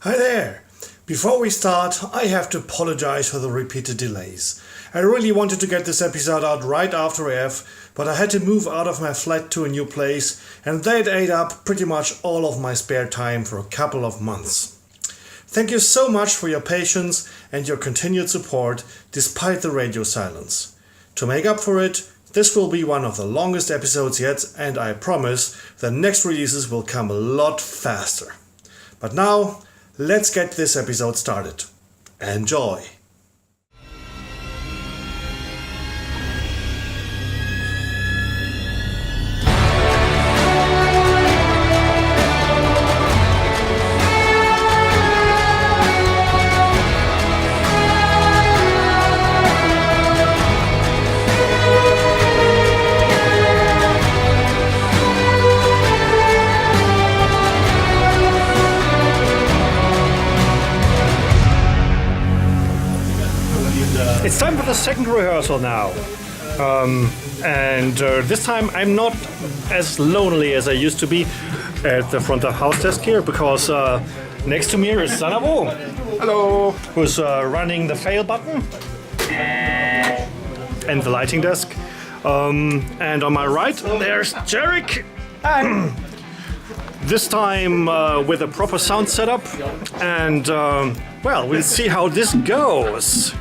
Hi there! Before we start, I have to apologize for the repeated delays. I really wanted to get this episode out right after AF, but I had to move out of my flat to a new place, and that ate up pretty much all of my spare time for a couple of months. Thank you so much for your patience and your continued support despite the radio silence. To make up for it, this will be one of the longest episodes yet, and I promise the next releases will come a lot faster. But now, let's get this episode started. Enjoy! It's time for the second rehearsal now. This time I'm not as lonely as I used to be at the front of house desk here, because next to me is Sanabo. Hello. Who's running the fail button and the lighting desk. And on my right there's Jarek. This time with a proper sound setup, and well, we'll see how this goes.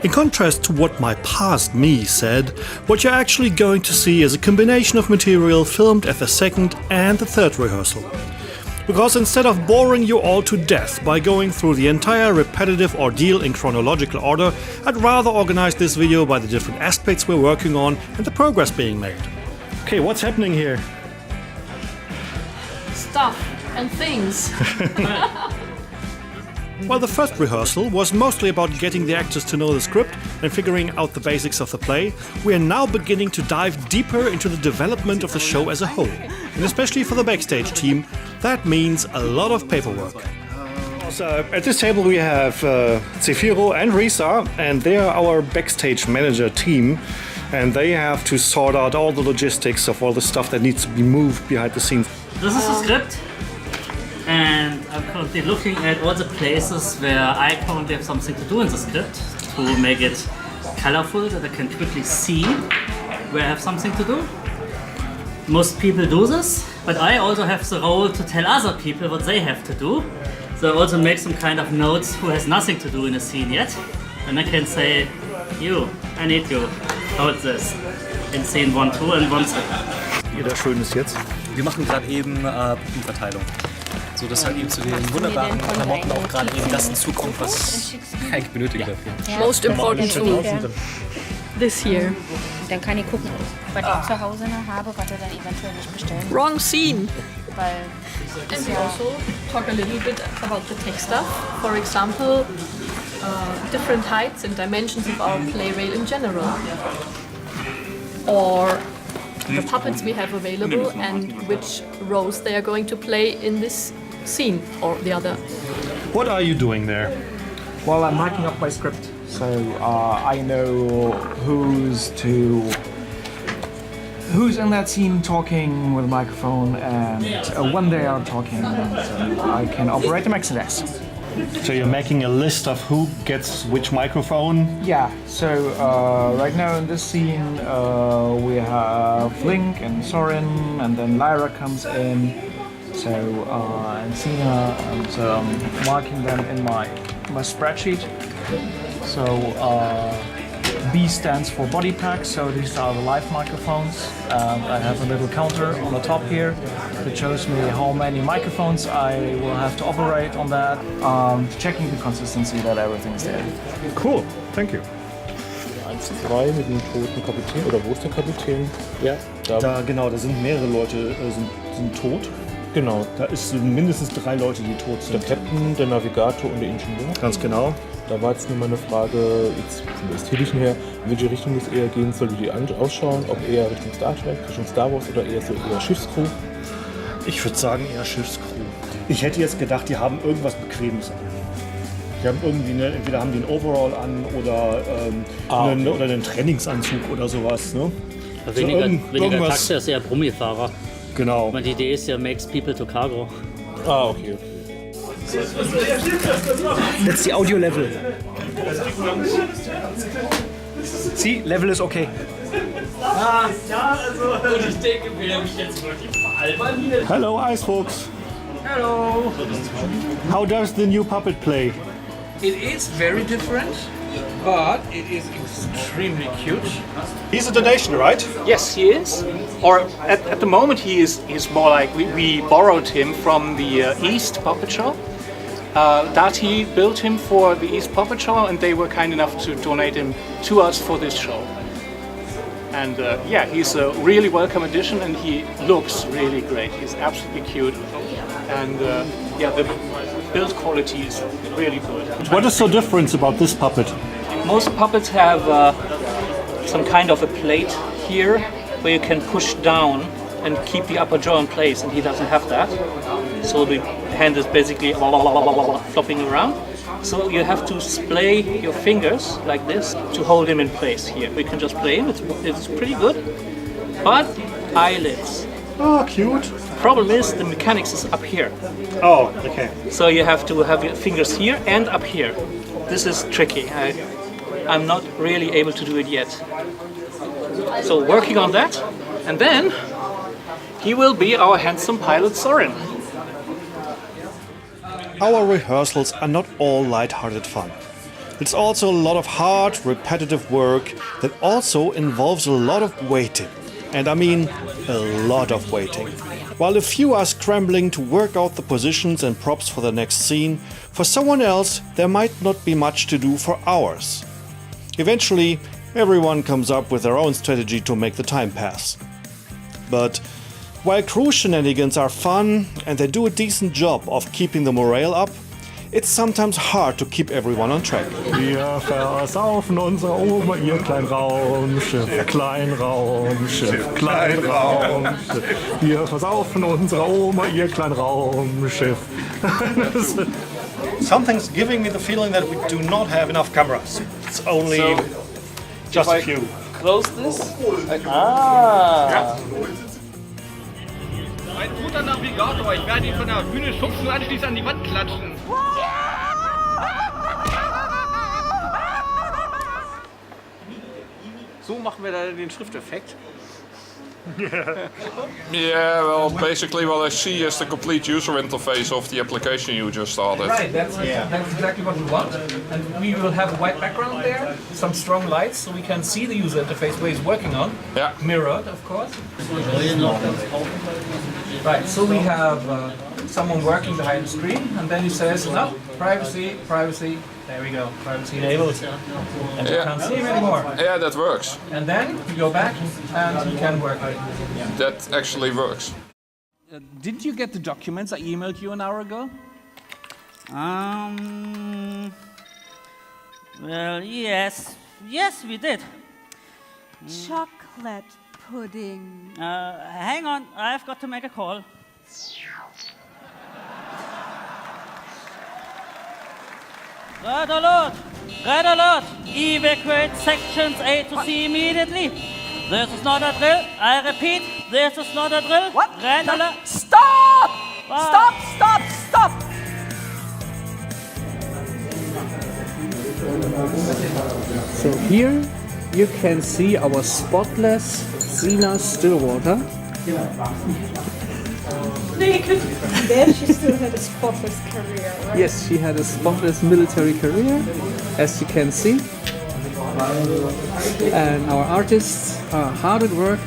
In contrast to what my past me said, what you're actually going to see is a combination of material filmed at the second and the third rehearsal. Because instead of boring you all to death by going through the entire repetitive ordeal in chronological order, I'd rather organize this video by the different aspects we're working on and the progress being made. Okay, what's happening here? Stuff and things. While the first rehearsal was mostly about getting the actors to know the script and figuring out the basics of the play, we are now beginning to dive deeper into the development of the show as a whole. And especially for the backstage team, that means a lot of paperwork. So at this table we have Zefiro and Risa, and they are our backstage manager team, and they have to sort out all the logistics of all the stuff that needs to be moved behind the scenes. This is the script, and I'm currently looking at all the places where I currently have something to do in the script to make it colorful, that I can quickly see where I have something to do. Most people do this, but I also have the role to tell other people what they have to do. So I also make some kind of notes who has nothing to do in a scene yet. And I can say, you, I need you, hold this in scene 1, 2 and 1, 2. Jeder Schönes jetzt. Wir machen gerade eben Puppenverteilung. So dass halt eben zu den wunderbaren Klamotten auch gerade eben das hinzukommt, was ich eigentlich benötige dafür. Most important tool this year. Dann kann ich gucken, was ich zu Hause noch habe, was wir dann eventuell nicht bestellen. Wrong scene. Weil And we also talk a little bit about the tech stuff. For example, different heights and dimensions of our play rail in general. Or the puppets we have available and which roles they are going to play in this scene or the other. What are you doing there? Well, I'm marking up my script, so I know who's in that scene talking with a microphone and when they are talking, so I can operate the Exodus. So you're making a list of who gets which microphone? Yeah, so right now in this scene we have Link and Soren, and then Lyra comes in, so and Cena, and marking them in my spreadsheet. So B stands for body pack, so these are the live microphones. I have a little counter on the top here that shows me how many microphones I will have to operate on that, checking the consistency that everything is there. Cool, thank you. 1 zu 3 mit dem toten Kapitän, oder wo ist der Kapitän? Ja, Da genau, da sind mehrere Leute sind tot. Genau. Da ist mindestens 3 Leute, die tot sind. Der Captain, der Navigator und der Ingenieur. Ganz genau. Da war jetzt nur meine Frage, jetzt von der ästhetischen her, in welche Richtung es eher gehen soll, wie die ausschauen, ob eher Richtung Star Trek, Richtung Star Wars oder eher so eher Schiffscrew. Ich würde sagen eher Schiffscrew. Ich hätte jetzt gedacht, die haben irgendwas Bequemes an. Die haben irgendwie entweder haben die einen Overall an oder, oder einen Trainingsanzug oder sowas. Ne? Weniger Taxi ist eher Brummifahrer. Genau. Die Idee ist ja, makes people to cargo. Ah, okay. That's the audio level. See, level is okay. Hello, Eisfuchs. Hello! How does the new puppet play? It is very different, but it is extremely cute. He's a donation, right? Yes, he is. Or at the moment he's more like we borrowed him from the East Puppet Show. Dati built him for the East Puppet Show and they were kind enough to donate him to us for this show. And yeah, he's a really welcome addition and he looks really great. He's absolutely cute. And yeah, the build quality is really good. What is so different about this puppet? Most puppets have some kind of a plate here where you can push down and keep the upper jaw in place, and he doesn't have that. So the hand is basically flopping around. So you have to splay your fingers like this to hold him in place here. We can just play him, it's pretty good. But eyelids. Oh, cute. Problem is the mechanics is up here. Oh, okay. So you have to have your fingers here and up here. This is tricky. I'm not really able to do it yet. So working on that, and then he will be our handsome pilot Soren. Our rehearsals are not all light-hearted fun. It's also a lot of hard, repetitive work that also involves a lot of waiting. And I mean a lot of waiting. While a few are scrambling to work out the positions and props for the next scene, for someone else there might not be much to do for hours. Eventually, everyone comes up with their own strategy to make the time pass. But while crew shenanigans are fun and they do a decent job of keeping the morale up, it's sometimes hard to keep everyone on track. Wir versaufen unsere Oma, ihr Kleinraumschiff, Kleinraumschiff, Kleinraumschiff. Wir versaufen unsere Oma, ihr Kleinraumschiff. Something's giving me the feeling that we do not have enough cameras. It's only just a few. Close this. Ein guter Navigator, ich werde ihn von der Bühne schubsen und anschließend an die Wand klatschen. So machen wir da den Schrifteffekt. Yeah, well, basically what I see is the complete user interface of the application you just started. Right, that's exactly what we want. And we will have a white background there, some strong lights, so we can see the user interface where he's working on. Yeah. Mirrored, of course. Right, so we have someone working behind the screen, and then he says, no, privacy, privacy. There we go, privacy enabled. And you can't see him anymore. Yeah, that works. And then you go back and you can work. That actually works. Didn't you get the documents I emailed you an hour ago? Well, yes, we did. Chocolate pudding. Hang on, I've got to make a call. Red alert! Red alert! Evacuate sections A to C immediately. This is not a drill. I repeat, this is not a drill. What? Red alert! Stop! Wow. Stop! So here you can see our spotless Sina Stillwater. Naked. Then she still had a spotless career, right? Yes, she had a spotless military career, as you can see. And our artists are hard at work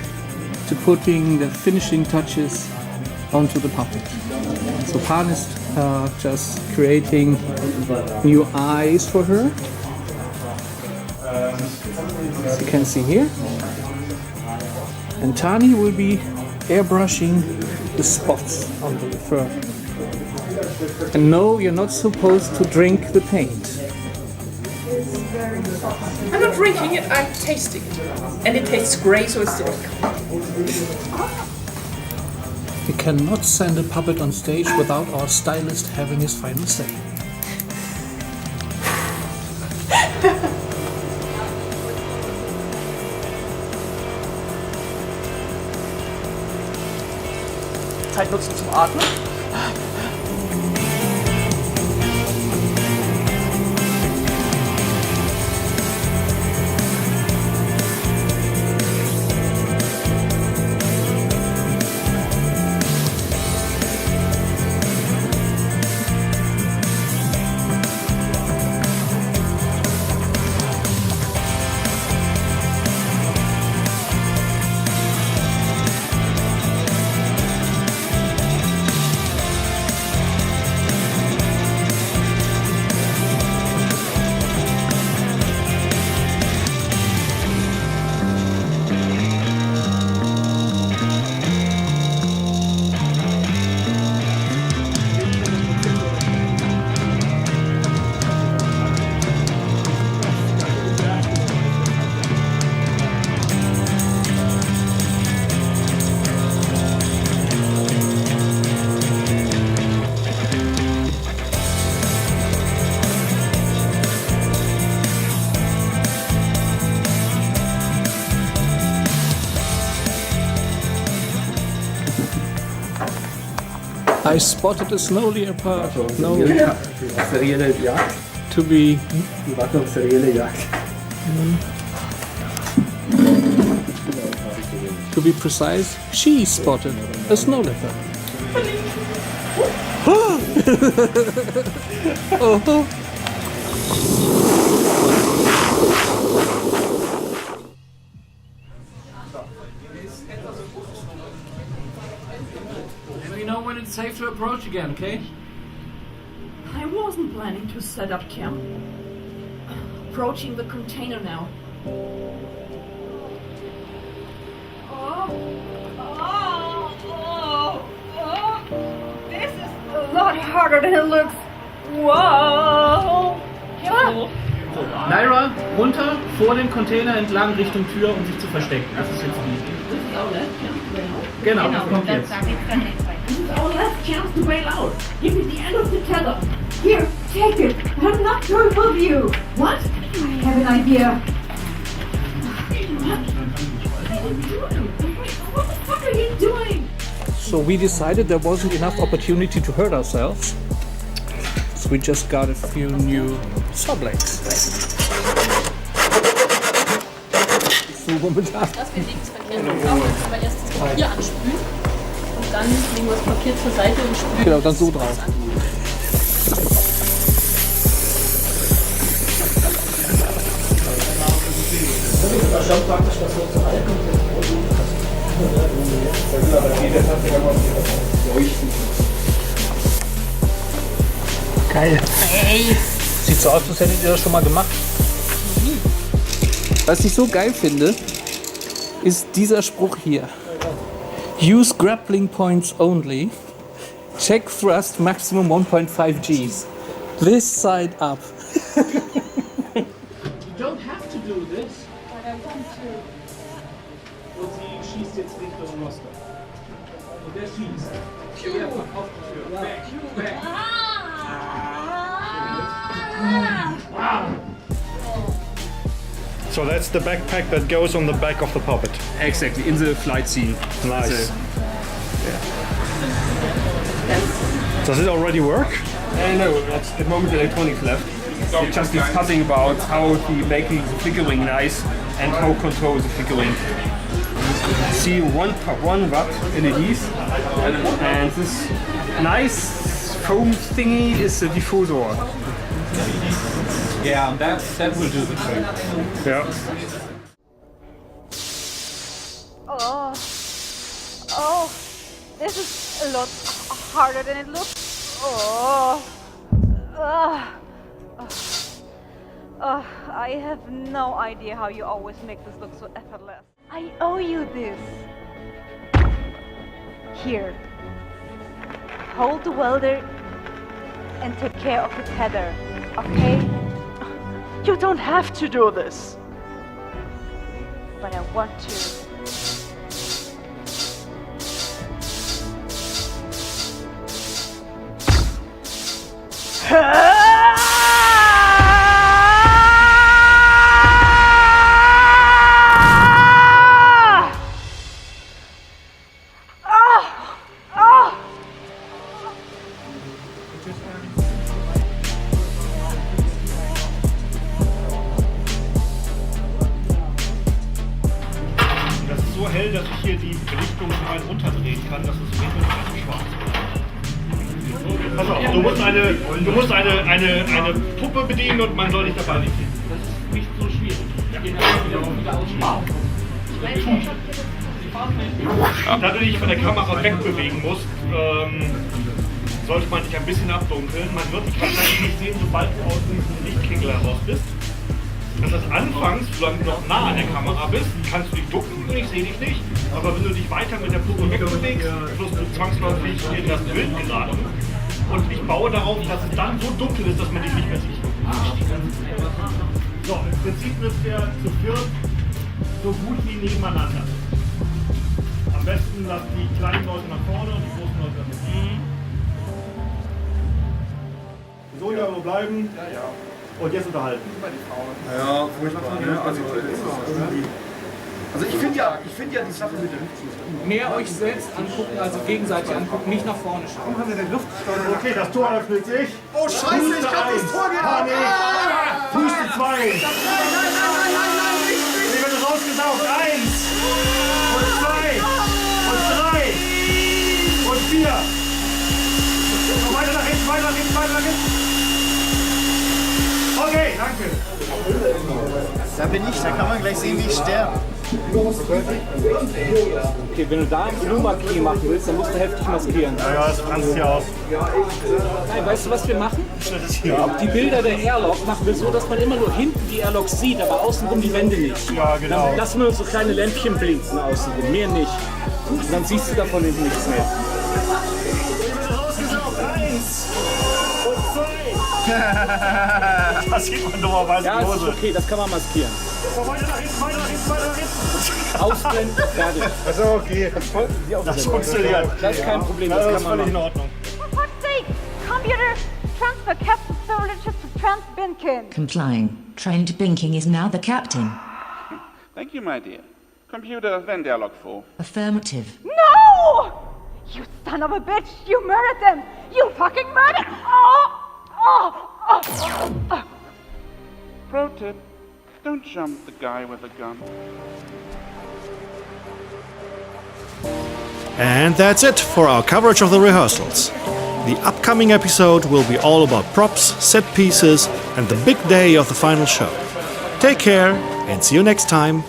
to putting the finishing touches onto the puppet. So Pan is just creating new eyes for her, as you can see here. And Tani will be airbrushing the spots on the fur. And no, you're not supposed to drink the paint. I'm not drinking it, I'm tasting it. And it tastes great, so it's still. We cannot send a puppet on stage without our stylist having his final say. Zeit nutzen zum Atmen. I spotted a snow leopard. No. Serielle Jagd. To be. Wir warten auf serielle Jagd. To be precise, she spotted a snow leopard. Oh. Let me know when it's safe to approach again, okay? I wasn't planning to set up camp. Approaching the container now. This is a lot harder than it looks. Whoa! Lyra, runter, vor dem Container entlang Richtung Tür, um sich zu verstecken. Das ist jetzt die. Genau, das kommt jetzt. This is our last chance to bail out. Give me the end of the tether. Here, take it. I'm not going with you. What? I have an idea. What the fuck are you doing? So we decided there wasn't enough opportunity to hurt ourselves. So we just got a few new saw blades. So momentan. Das wir legen das verkehrt drauf, aber erst das Papier anspülen und dann legen wir das Papier zur Seite und spülen. Genau, dann so drauf. Das war schon praktisch, dass wir zu halten und Geil. Hey. Sieht so aus, als hättet ihr das schon mal gemacht. Was ich so geil finde, ist dieser Spruch hier. Use grappling points only. Check thrust maximum 1.5 Gs. This side up. You don't have to do this. But I want to. Und sie schießt jetzt Richtung Rostock. Und der schießt. Ja, auf die Tür. Back, back. So that's the backpack that goes on the back of the puppet. Exactly, in the flight scene. Nice. Does it already work? No, at the moment the electronics left. We're just discussing about how to making the figuring nice and how control the figuring. See one watt LEDs and this nice foam thingy is the diffusor. Yeah, that will do the trick. Yeah. Oh, this is a lot harder than it looks. I have no idea how you always make this look so effortless. I owe you this. Here, hold the welder and take care of the tether, okay? You don't have to do this. But I want to. Das ist so hell, dass ich hier die Belichtung so weit runterdrehen kann, dass es richtig schwarz wird. Pass auf, du musst eine Puppe bedienen und man soll dich dabei nicht sehen. Das ist nicht so schwierig. Da du dich von der Kamera wegbewegen musst, sollte man dich ein bisschen abdunkeln. Man wird dich wahrscheinlich nicht sehen, sobald du aus diesem Lichtkegel heraus bist. Das heißt, anfangs, solange du noch nah an der Kamera bist, kannst du dich ducken und ich sehe dich nicht. Aber wenn du dich weiter mit der Puppe wegbewegst, wirst du zwangsläufig in das Bild geraten. Und ich baue darauf, dass es dann so dunkel ist, dass man dich nicht mehr sieht. So, im Prinzip müsst ihr zu viert so gut wie nebeneinander. Am besten lasst die kleinen Leute nach vorne und die großen Leute nach hinten. So, ja, wo bleiben? Ja. Und jetzt unterhalten. Ja, furchtbar. Ne? Also, Also ich finde ja die Sache mit der Luftschleuder. Mehr euch selbst angucken, also gegenseitig angucken, nicht nach vorne schauen. Warum haben wir den Luftschleuder? Okay, das Tor öffnet sich. Oh Scheiße, ich hab das Tor gehabt! Puste 2. Nein! Die wird rausgesaugt. 1 und 2 und 3 und 4. Noch weiter nach hinten, weiter nach hinten, weiter nach hinten. Okay, danke. Da bin ich, da kann man gleich sehen, wie ich sterbe. Okay, wenn du da einen Blue-Marquis machen willst, dann musst du heftig maskieren. Ja, das franzt hier aus. Nein, weißt du, was wir machen? Die Bilder der Airlock machen wir so, dass man immer nur hinten die Airlocks sieht, aber außenrum die Wände nicht. Ja, genau. Dann lassen wir uns so kleine Lämpchen blinken außenrum, mehr nicht. Und dann siehst du davon hinten nichts mehr. Das sieht man dummerweise ja, in die das ist Hose. okay, das kann man maskieren. Weiter nach hinten, weiter nach hinten, weiter nach hinten. Ausblenden, fertig. Das ist okay. Das funktioniert. Das ist kein Problem, das kann man völlig in machen. Ordnung. For fuck's sake! Computer, transfer Captain Surlicious to Trans Binkin. Complying. Trained Binking is now the captain. Thank you, my dear. Computer, then dialogue 4. Affirmative. No! You son of a bitch! You murdered them! You fucking murdered! Pro tip, don't jump the guy with a gun. And that's it for our coverage of the rehearsals. The upcoming episode will be all about props, set pieces, and the big day of the final show. Take care and see you next time.